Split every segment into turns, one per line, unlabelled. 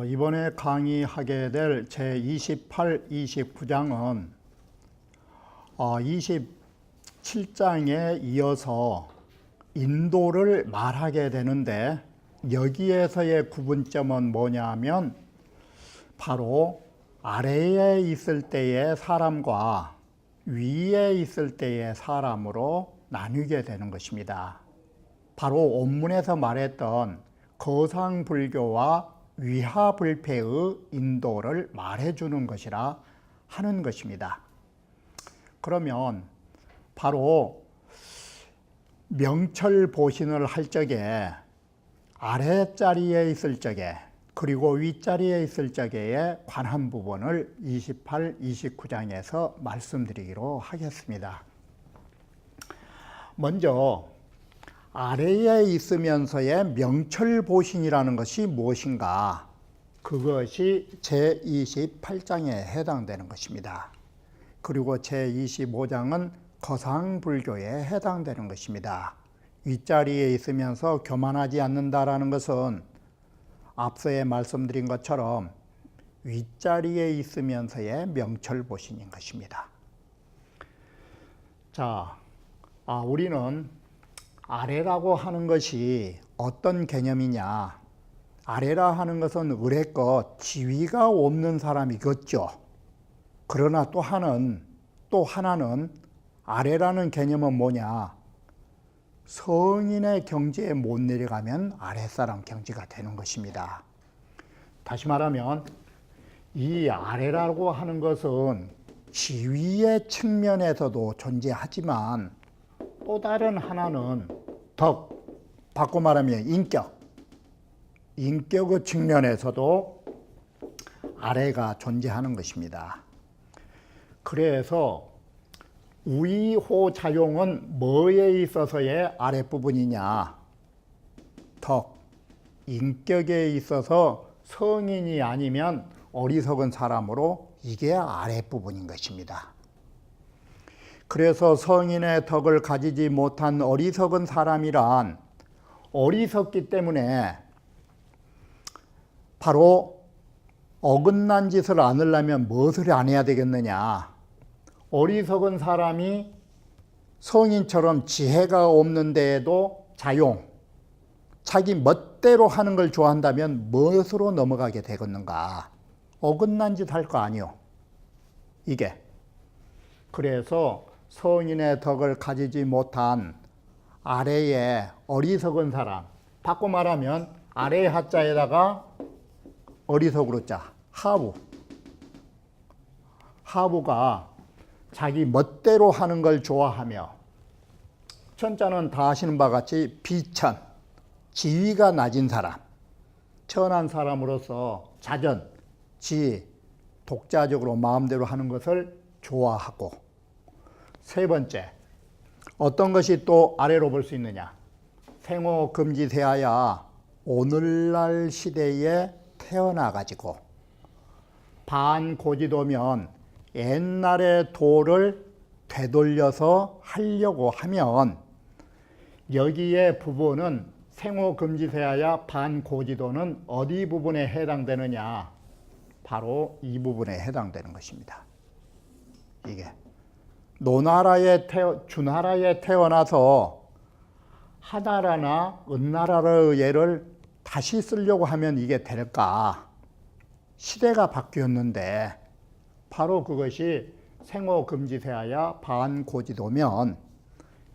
이번에 강의하게 될 제28, 29장은 27장에 이어서 인도를 말하게 되는데, 여기에서의 구분점은 뭐냐 하면 바로 아래에 있을 때의 사람과 위에 있을 때의 사람으로 나뉘게 되는 것입니다. 바로 원문에서 말했던 거상불교와 위하불패의 인도를 말해주는 것이라 하는 것입니다. 그러면 바로 명철보신을 할 적에 아래자리에 있을 적에 그리고 윗자리에 있을 적에 관한 부분을 28, 29장에서 말씀드리기로 하겠습니다. 먼저 아래에 있으면서의 명철보신이라는 것이 무엇인가? 그것이 제28장에 해당되는 것입니다. 그리고 제25장은 거상불교에 해당되는 것입니다. 윗자리에 있으면서 교만하지 않는다라는 것은 앞서에 말씀드린 것처럼 윗자리에 있으면서의 명철보신인 것입니다. 자, 우리는 아래라고 하는 것이 어떤 개념이냐? 아래라 하는 것은 의례껏 지위가 없는 사람이겠죠. 그러나 또 하나는 아래라는 개념은 뭐냐? 성인의 경지에 못 내려가면 아랫사람 경지가 되는 것입니다. 다시 말하면 이 아래라고 하는 것은 지위의 측면에서도 존재하지만 또 다른 하나는 덕, 바꿔 말하면 인격의 측면에서도 아래가 존재하는 것입니다. 그래서 우이호자용은 뭐에 있어서의 아랫부분이냐? 덕, 인격에 있어서 성인이 아니면 어리석은 사람으로 이게 아랫부분인 것입니다. 그래서 성인의 덕을 가지지 못한 어리석은 사람이란 어리석기 때문에 바로 어긋난 짓을 안 하려면 무엇을 안 해야 되겠느냐? 어리석은 사람이 성인처럼 지혜가 없는 데에도 자기 멋대로 하는 걸 좋아한다면 무엇으로 넘어가게 되겠는가? 어긋난 짓 할 거 아니요. 이게. 그래서 성인의 덕을 가지지 못한 아래의 어리석은 사람, 바꿔 말하면 아래의 하자에다가 어리석으로 자, 하부가 자기 멋대로 하는 걸 좋아하며, 천자는 다 아시는 바와 같이 비천, 지위가 낮은 사람, 천한 사람으로서 자전, 독자적으로 마음대로 하는 것을 좋아하고, 세 번째, 어떤 것이 또 아래로 볼 수 있느냐? 생호금지세하야 오늘날 시대에 태어나가지고 반고지도면 옛날의 도를 되돌려서 하려고 하면 여기에 부분은 생호금지세하야 반고지도는 어디 부분에 해당되느냐? 바로 이 부분에 해당되는 것입니다. 이게 주나라에 태어나서 하나라나 은나라의 예를 다시 쓰려고 하면 이게 될까? 시대가 바뀌었는데 바로 그것이 생호금지세하야 반고지도면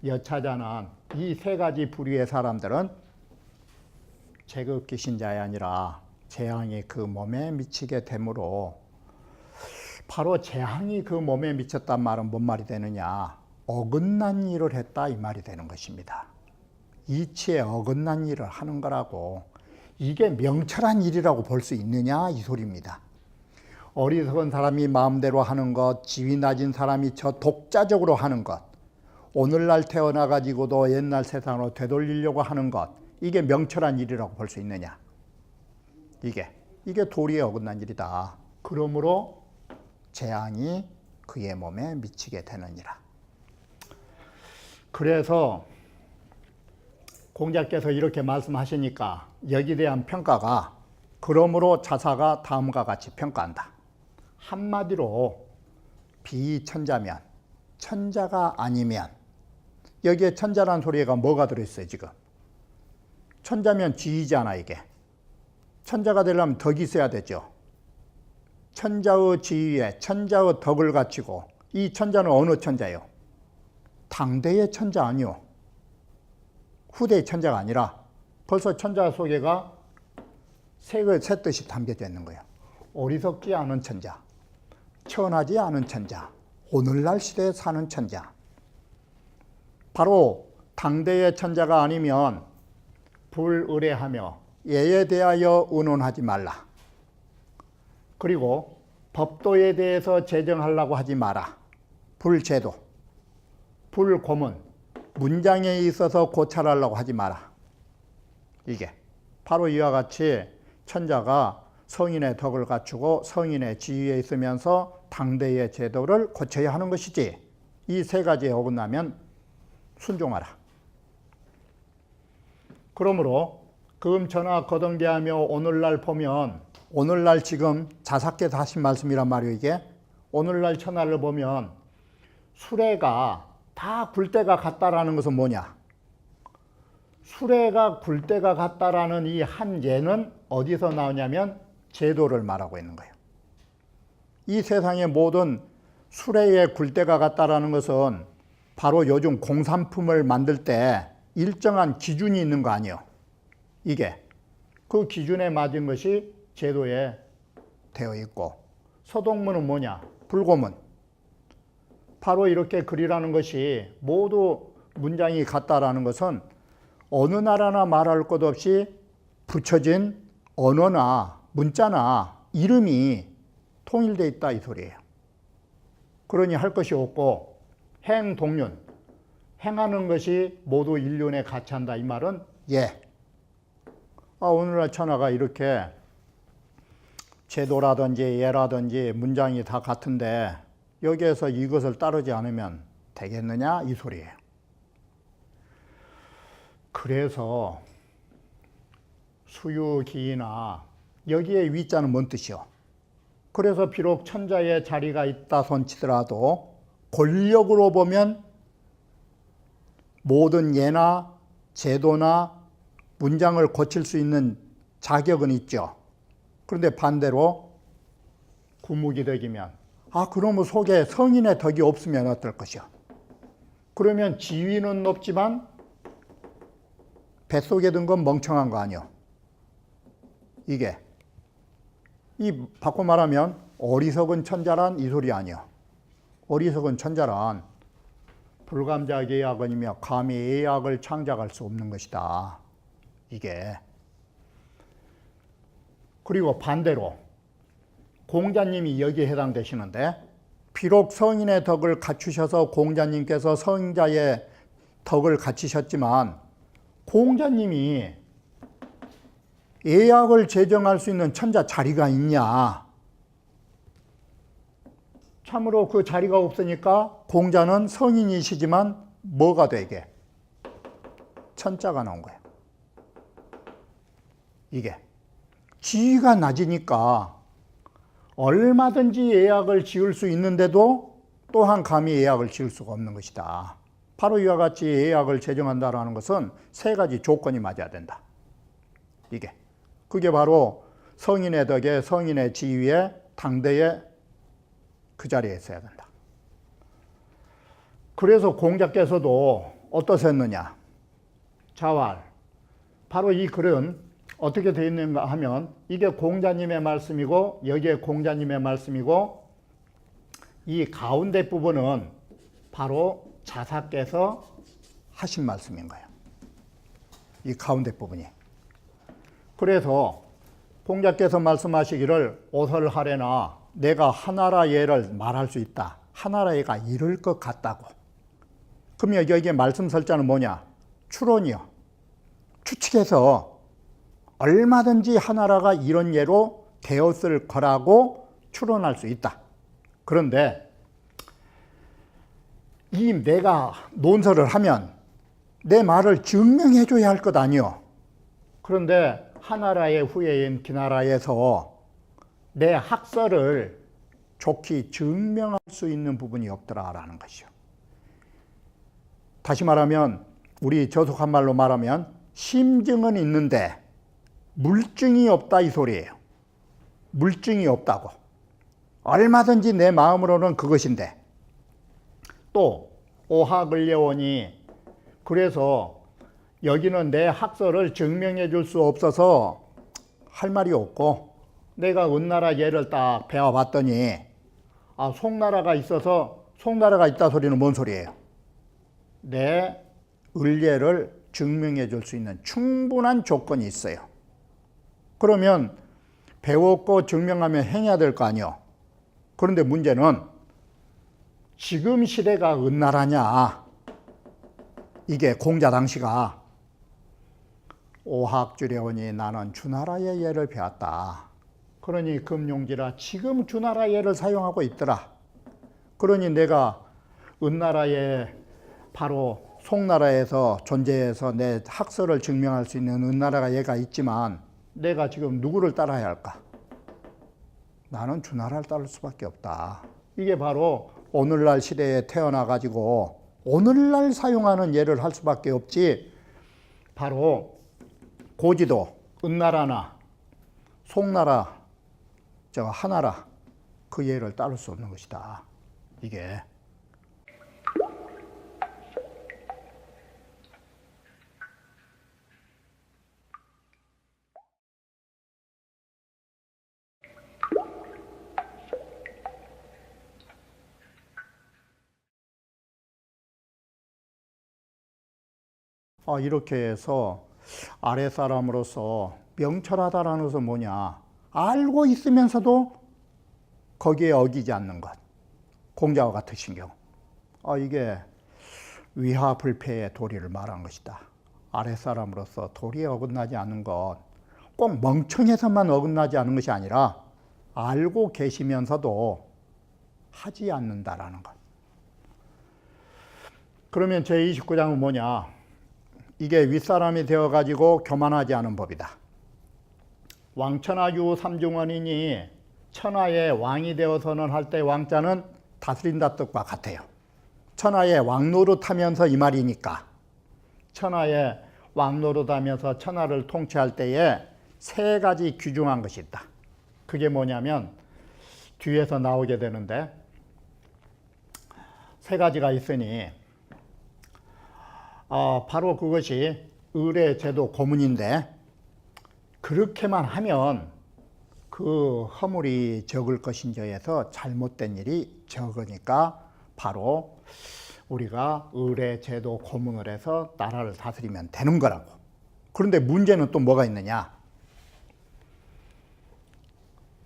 여차자는 이 세 가지 부류의 사람들은 제극기 신자가 아니라 재앙이 그 몸에 미치게 되므로, 바로 재앙이 그 몸에 미쳤단 말은 뭔 말이 되느냐? 어긋난 일을 했다 이 말이 되는 것입니다. 이치에 어긋난 일을 하는 거라고. 이게 명철한 일이라고 볼 수 있느냐 이 소리입니다. 어리석은 사람이 마음대로 하는 것, 지위 낮은 사람이 저 독자적으로 하는 것, 오늘날 태어나가지고도 옛날 세상으로 되돌리려고 하는 것, 이게 명철한 일이라고 볼 수 있느냐. 이게 도리에 어긋난 일이다. 그러므로 재앙이 그의 몸에 미치게 되느니라. 그래서 공자께서 이렇게 말씀하시니까 여기에 대한 평가가, 그러므로 자사가 다음과 같이 평가한다. 한마디로 비천자면, 천자가 아니면, 여기에 천자라는 소리가 뭐가 들어있어요 지금? 천자면 지위잖아. 이게 천자가 되려면 덕이 있어야 되죠. 천자의 지위에 천자의 덕을 갖추고, 이 천자는 어느 천자요? 당대의 천자 아니요, 후대의 천자가 아니라 벌써 천자 소개가 세 뜻이 담겨져 있는 거예요. 어리석지 않은 천자, 천하지 않은 천자, 오늘날 시대에 사는 천자. 바로 당대의 천자가 아니면 불의뢰하며 예에 대하여 의논하지 말라. 그리고 법도에 대해서 제정하려고 하지 마라. 불제도, 불고문, 문장에 있어서 고찰하려고 하지 마라. 이게 바로 이와 같이 천자가 성인의 덕을 갖추고 성인의 지위에 있으면서 당대의 제도를 고쳐야 하는 것이지, 이 세 가지에 어긋나면 순종하라. 그러므로 금천하 거등대하며 오늘날 보면, 오늘날 지금 자사께서 하신 말씀이란 말이에요. 이게 오늘날 천하를 보면 수레가 다 굴대가 같다라는 것은 뭐냐? 수레가 굴대가 같다라는 이 한 예는 어디서 나오냐면 제도를 말하고 있는 거예요. 이 세상의 모든 수레의 굴대가 같다라는 것은 바로 요즘 공산품을 만들 때 일정한 기준이 있는 거 아니에요. 이게 그 기준에 맞은 것이 제도에 되어 있고, 서동문은 뭐냐? 불고문. 바로 이렇게 글이라는 것이 모두 문장이 같다라는 것은 어느 나라나 말할 것 없이 붙여진 언어나 문자나 이름이 통일되어 있다, 이 소리예요. 그러니 할 것이 없고, 행동륜, 행하는 것이 모두 인륜에 같이 한다, 이 말은 예. 오늘날 천하가 이렇게 제도라든지 예라든지 문장이 다 같은데 여기에서 이것을 따르지 않으면 되겠느냐, 이 소리예요. 그래서 수유기나 여기에 위자는 뭔 뜻이요? 그래서 비록 천자의 자리가 있다 손치더라도 권력으로 보면 모든 예나 제도나 문장을 고칠 수 있는 자격은 있죠. 그런데 반대로 구묵이 덕이면, 그러면 속에 성인의 덕이 없으면 어떨 것이요? 그러면 지위는 높지만 뱃속에 든 건 멍청한 거 아니요? 이게 바꿔 말하면 어리석은 천자란 이 소리 아니요? 어리석은 천자란 불감자계약언이며 감히 예약을 창작할 수 없는 것이다, 이게. 그리고 반대로 공자님이 여기에 해당되시는데, 비록 성인의 덕을 갖추셔서 공자님께서 성자의 덕을 갖추셨지만 공자님이 예약을 제정할 수 있는 천자 자리가 있냐? 참으로 그 자리가 없으니까 공자는 성인이시지만 뭐가 되게? 천자가 나온 거예요. 이게 지위가 낮으니까 얼마든지 예약을 지을 수 있는데도 또한 감히 예약을 지을 수가 없는 것이다. 바로 이와 같이 예약을 제정한다는 것은 세 가지 조건이 맞아야 된다. 그게 바로 성인의 덕에 성인의 지위에 당대에 그 자리에 있어야 된다. 그래서 공자께서도 어떠셨느냐? 자활. 바로 이 글은 어떻게 되어 있는가 하면 이게 공자님의 말씀이고 여기에 공자님의 말씀이고, 이 가운데 부분은 바로 자사께서 하신 말씀인 거예요. 이 가운데 부분이. 그래서 공자께서 말씀하시기를 오설하래나 내가 하나라 예를 말할 수 있다. 하나라 예가 이럴 것 같다고. 그러면 여기에 말씀 설자는 뭐냐? 추론이요. 추측해서 얼마든지 하나라가 이런 예로 되었을 거라고 추론할 수 있다. 그런데 이 내가 논설을 하면 내 말을 증명해 줘야 할 것 아니요. 그런데 하나라의 후예인 기나라에서 내 학설을 좋게 증명할 수 있는 부분이 없더라라는 것이요. 다시 말하면 우리 저속한 말로 말하면 심증은 있는데 물증이 없다 이 소리예요. 물증이 없다고. 얼마든지 내 마음으로는 그것인데 또 오하근례원이 그래서 여기는 내 학설을 증명해 줄 수 없어서 할 말이 없고 내가 은나라 예를 딱 배워봤더니 송나라가 있어서 송나라가 있다 소리는 뭔 소리예요? 내 을예를 증명해 줄 수 있는 충분한 조건이 있어요. 그러면 배웠고 증명하면 행해야 될 거 아니요. 그런데 문제는 지금 시대가 은나라냐? 이게 공자 당시가 오학주례원이 나는 주나라의 예를 배웠다. 그러니 금용지라 지금 주나라 예를 사용하고 있더라. 그러니 내가 은나라의 바로 송나라에서 존재해서 내 학설을 증명할 수 있는 은나라가 얘가 있지만 내가 지금 누구를 따라야 할까? 나는 주나라를 따를 수밖에 없다. 이게 바로 오늘날 시대에 태어나가지고 오늘날 사용하는 예를 할 수밖에 없지 바로 고지도 은나라나 송나라 하나라 그 예를 따를 수 없는 것이다. 이게 이렇게 해서 아랫사람으로서 명철하다라는 것은 뭐냐? 알고 있으면서도 거기에 어기지 않는 것. 공자와 같으신 경우. 이게 위화불패의 도리를 말한 것이다. 아랫사람으로서 도리에 어긋나지 않는 것. 꼭 멍청해서만 어긋나지 않은 것이 아니라 알고 계시면서도 하지 않는다라는 것. 그러면 제29장은 뭐냐? 이게 윗사람이 되어가지고 교만하지 않은 법이다. 왕천하유 삼중원이니 천하의 왕이 되어서는 할 때 왕자는 다스린다 뜻과 같아요. 천하의 왕노릇하면서 이 말이니까 천하의 왕노릇하면서 천하를 통치할 때에 세 가지 귀중한 것이 있다. 그게 뭐냐면 뒤에서 나오게 되는데 세 가지가 있으니 바로 그것이 을의 제도 고문인데 그렇게만 하면 그 허물이 적을 것인지에서 잘못된 일이 적으니까 바로 우리가 을의 제도 고문을 해서 나라를 다스리면 되는 거라고. 그런데 문제는 또 뭐가 있느냐?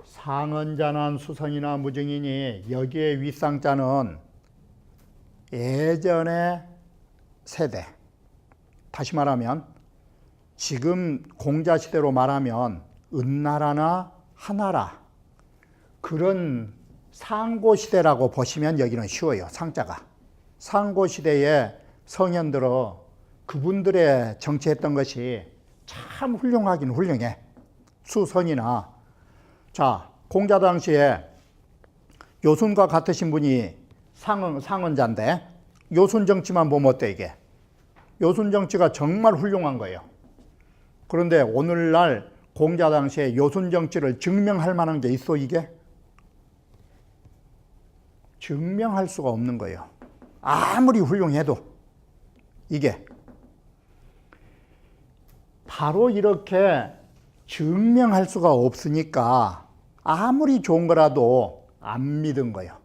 상언자난 수성이나 무증이니 여기에 윗상자는 예전의 세대, 다시 말하면 지금 공자시대로 말하면 은나라나 하나라 그런 상고시대라고 보시면 여기는 쉬워요. 상자가 상고시대의 성현들어 그분들의 정치했던 것이 참 훌륭하긴 훌륭해. 수선이나 공자 당시에 요순과 같으신 분이 상언자인데 요순 정치만 보면 어때 이게? 요순 정치가 정말 훌륭한 거예요. 그런데 오늘날 공자 당시에 요순 정치를 증명할 만한 게 있어 이게? 증명할 수가 없는 거예요. 아무리 훌륭해도 이게 바로 이렇게 증명할 수가 없으니까 아무리 좋은 거라도 안 믿은 거예요.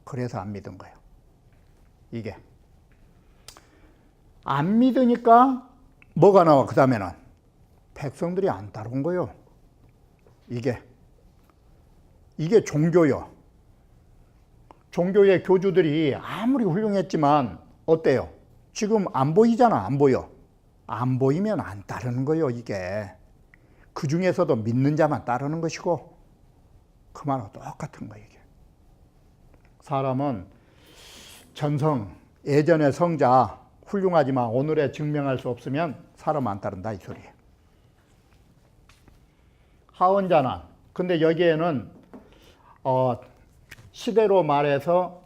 그래서 안 믿은 거예요. 이게 안 믿으니까 뭐가 나와? 그 다음에는 백성들이 안 따라온 거예요. 이게 종교요. 종교의 교주들이 아무리 훌륭했지만 어때요? 지금 안 보이잖아. 안 보여. 안 보이면 안 따르는 거예요, 이게. 그 중에서도 믿는 자만 따르는 것이고, 그 말하고 똑같은 거예요, 이게. 사람은 전성, 예전의 성자, 훌륭하지만 오늘에 증명할 수 없으면 사람 안 따른다, 이 소리예요. 하원자난. 근데 여기에는, 시대로 말해서,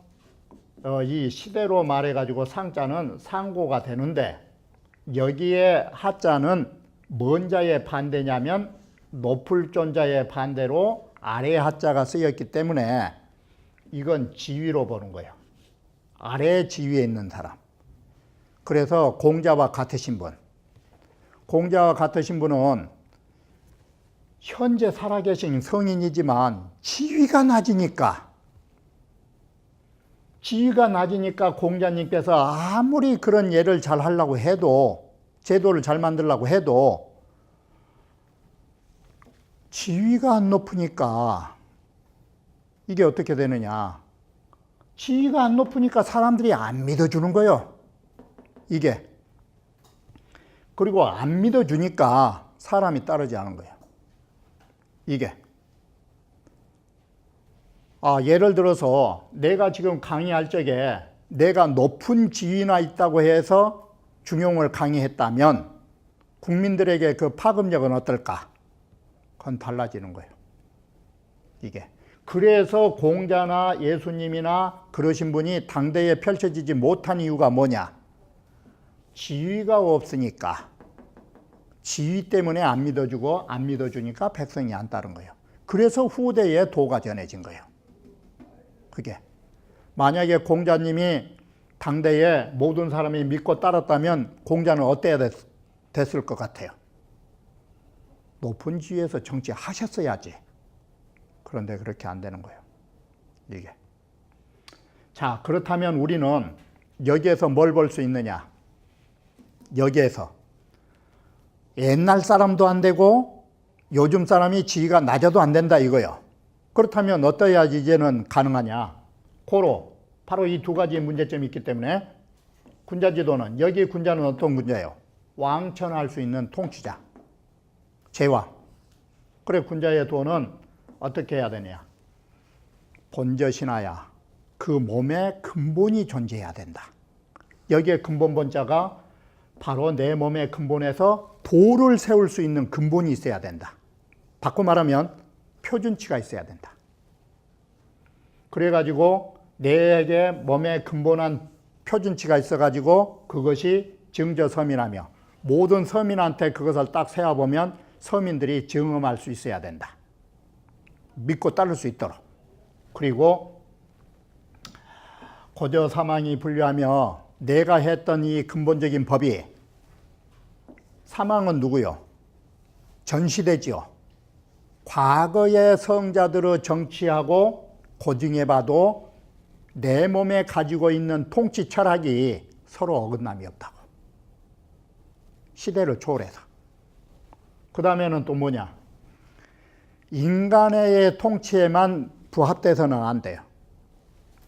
이 시대로 말해가지고 상자는 상고가 되는데, 여기에 하자는 뭔 자의 반대냐면 높을 존자의 반대로 아래 하자가 쓰였기 때문에 이건 지위로 보는 거예요. 아래 지위에 있는 사람. 그래서 공자와 같으신 분. 공자와 같으신 분은 현재 살아계신 성인이지만 지위가 낮으니까 공자님께서 아무리 그런 예를 잘 하려고 해도, 제도를 잘 만들려고 해도 지위가 안 높으니까 이게 어떻게 되느냐. 지위가 안 높으니까 사람들이 안 믿어주는 거예요, 이게. 그리고 안 믿어주니까 사람이 따르지 않은 거예요, 이게. 예를 들어서 내가 지금 강의할 적에 내가 높은 지위나 있다고 해서 중용을 강의했다면 국민들에게 그 파급력은 어떨까? 그건 달라지는 거예요, 이게. 그래서 공자나 예수님이나 그러신 분이 당대에 펼쳐지지 못한 이유가 뭐냐? 지위가 없으니까. 지위 때문에 안 믿어주고, 안 믿어주니까 백성이 안 따른 거예요. 그래서 후대에 도가 전해진 거예요, 그게. 만약에 공자님이 당대에 모든 사람이 믿고 따랐다면 공자는 어때야 됐을 것 같아요? 높은 지위에서 정치하셨어야지. 그런데 그렇게 안 되는 거예요, 이게. 자, 그렇다면 우리는 여기에서 뭘 볼 수 있느냐? 여기에서 옛날 사람도 안 되고 요즘 사람이 지위가 낮아도 안 된다, 이거요. 그렇다면 어떠해야지 이제는 가능하냐? 고로 바로 이 두 가지의 문제점이 있기 때문에 군자지도는, 여기 군자는 어떤 군자예요? 왕천할 수 있는 통치자, 제왕. 그래, 군자의 도는 어떻게 해야 되냐? 본저신하야. 그 몸의 근본이 존재해야 된다. 여기에 근본 본자가 바로 내 몸의 근본에서 도를 세울 수 있는 근본이 있어야 된다. 바꿔 말하면 표준치가 있어야 된다. 그래가지고 내게 몸에 근본한 표준치가 있어가지고 그것이 증저서민하며 모든 서민한테 그것을 딱 세어보면 서민들이 증음할 수 있어야 된다. 믿고 따를 수 있도록. 그리고 고저 사망이 분류하며 내가 했던 이 근본적인 법이, 사망은 누구요? 전시되지요. 과거의 성자들의 정치하고 고증해봐도 내 몸에 가지고 있는 통치 철학이 서로 어긋남이 없다고. 시대를 초월해서. 그 다음에는 또 뭐냐? 인간의 통치에만 부합돼서는 안 돼요.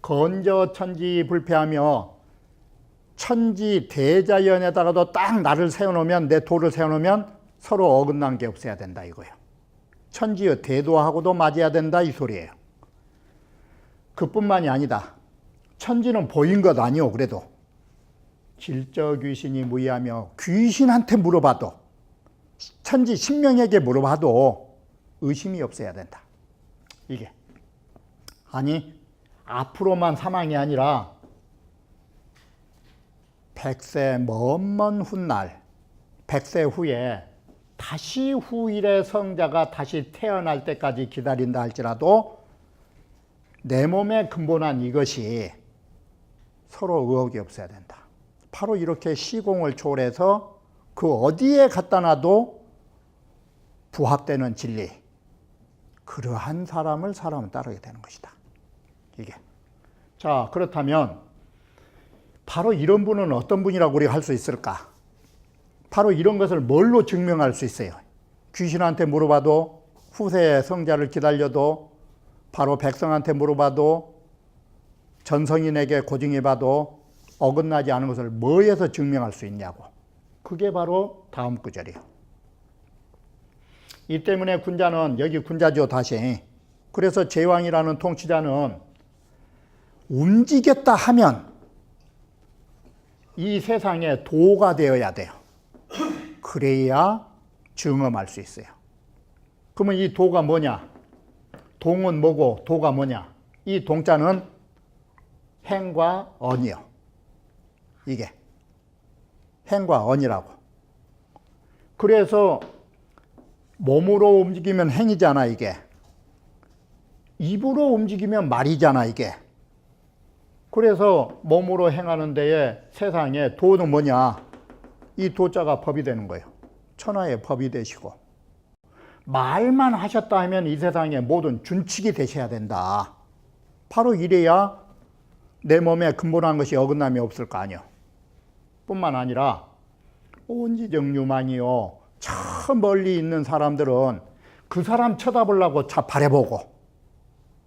건저 천지 불패하며 천지 대자연에다가도 딱 나를 세워놓으면, 내 도를 세워놓으면 서로 어긋난 게 없어야 된다, 이거예요. 천지의 대도하고도 맞아야 된다, 이 소리예요. 그뿐만이 아니다. 천지는 보인 것 아니오. 그래도 질저 귀신이 무의하며 귀신한테 물어봐도, 천지 신명에게 물어봐도 의심이 없어야 된다, 이게. 아니, 앞으로만 사망이 아니라 100세 먼 훗날, 100세 후에 다시 후일의 성자가 다시 태어날 때까지 기다린다 할지라도 내 몸에 근본한 이것이 서로 의혹이 없어야 된다. 바로 이렇게 시공을 초월해서 그 어디에 갖다 놔도 부합되는 진리, 그러한 사람은 따르게 되는 것이다, 이게. 자, 그렇다면 바로 이런 분은 어떤 분이라고 우리가 할 수 있을까? 바로 이런 것을 뭘로 증명할 수 있어요? 귀신한테 물어봐도, 후세의 성자를 기다려도, 바로 백성한테 물어봐도, 전성인에게 고증해봐도 어긋나지 않은 것을 뭐에서 증명할 수 있냐고. 그게 바로 다음 구절이에요. 이 때문에 군자는, 여기 군자죠 다시. 그래서 제왕이라는 통치자는 움직였다 하면 이 세상에 도가 되어야 돼요. 그래야 증험할 수 있어요. 그러면 이 도가 뭐냐? 동은 뭐고 도가 뭐냐? 이 동자는 행과 언이요. 이게 행과 언이라고. 그래서 몸으로 움직이면 행이잖아 이게. 입으로 움직이면 말이잖아 이게. 그래서 몸으로 행하는 데에 세상에 도는 뭐냐? 이 도자가 법이 되는 거예요. 천하의 법이 되시고. 말만 하셨다 하면 이 세상의 모든 준칙이 되셔야 된다. 바로 이래야 내 몸에 근본한 것이 어긋남이 없을 거 아니요. 뿐만 아니라 온지적 유망이요. 저 멀리 있는 사람들은 그 사람 쳐다보려고 바라보고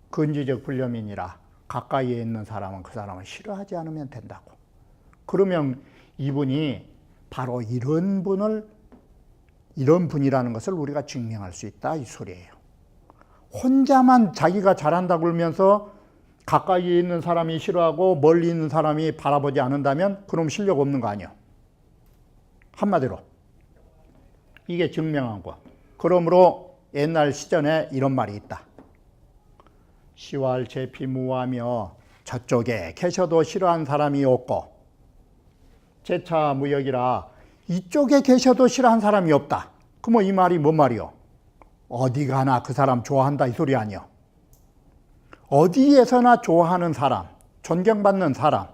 근지적 불념이니라 가까이에 있는 사람은 그 사람을 싫어하지 않으면 된다고. 그러면 이분이 바로 이런 분이라는 것을 우리가 증명할 수 있다 이 소리예요. 혼자만 자기가 잘한다고 그러면서 가까이에 있는 사람이 싫어하고 멀리 있는 사람이 바라보지 않는다면 그럼 실력 없는 거 아니에요. 한마디로 이게 증명한 거. 그러므로 옛날 시전에 이런 말이 있다. 시왈 제피무하며 저쪽에 계셔도 싫어하는 사람이 없고 제차 무역이라 이쪽에 계셔도 싫어하는 사람이 없다. 그럼 이 말이 뭔 말이요? 어디 가나 그 사람 좋아한다 이 소리 아니요. 어디에서나 좋아하는 사람, 존경받는 사람.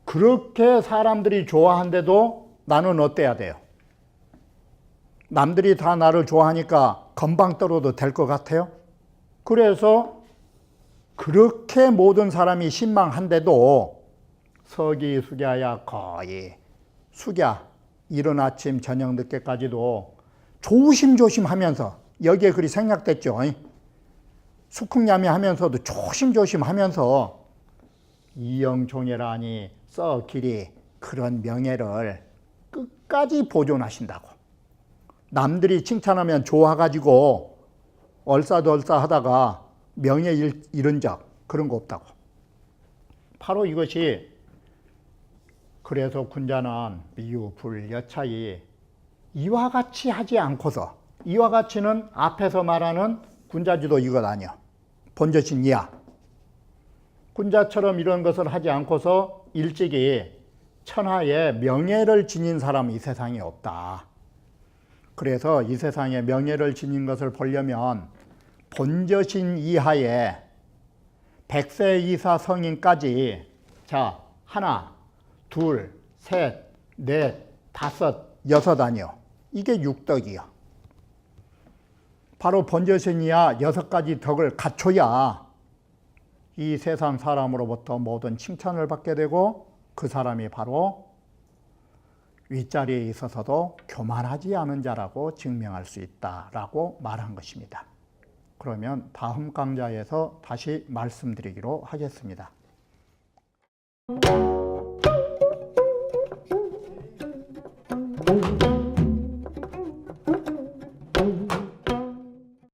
그렇게 사람들이 좋아한데도 나는 어때야 돼요? 남들이 다 나를 좋아하니까 건방 떨어도 될 것 같아요? 그래서 그렇게 모든 사람이 신망한데도 서기 숙야야 거의 숙야 이른 아침 저녁 늦게까지도 조심조심 하면서 여기에 그리 생략됐죠. 수쿵야미 하면서도 조심조심 하면서 이영종애라니 써 길이 그런 명예를 끝까지 보존하신다고. 남들이 칭찬하면 좋아가지고 얼싸덜싸 하다가 명예 잃은 적 그런 거 없다고. 바로 이것이 그래서 군자는 미유 불 여차히 이와 같이 하지 않고서 이와 같이는 앞에서 말하는 군자지도 이것 아니야. 본저신 이야. 군자처럼 이런 것을 하지 않고서 일찍이 천하의 명예를 지닌 사람이 이 세상에 없다. 그래서 이 세상에 명예를 지닌 것을 보려면 본저신 이하에 100세 이사 성인까지 자 하나, 둘, 셋, 넷, 다섯, 여섯 아니요. 이게 육덕이요. 바로 본저신 이하 6가지 덕을 갖춰야 이 세상 사람으로부터 모든 칭찬을 받게 되고 그 사람이 바로 윗자리에 있어서도 교만하지 않은 자라고 증명할 수 있다라고 말한 것입니다. 그러면 다음 강좌에서 다시 말씀드리기로 하겠습니다.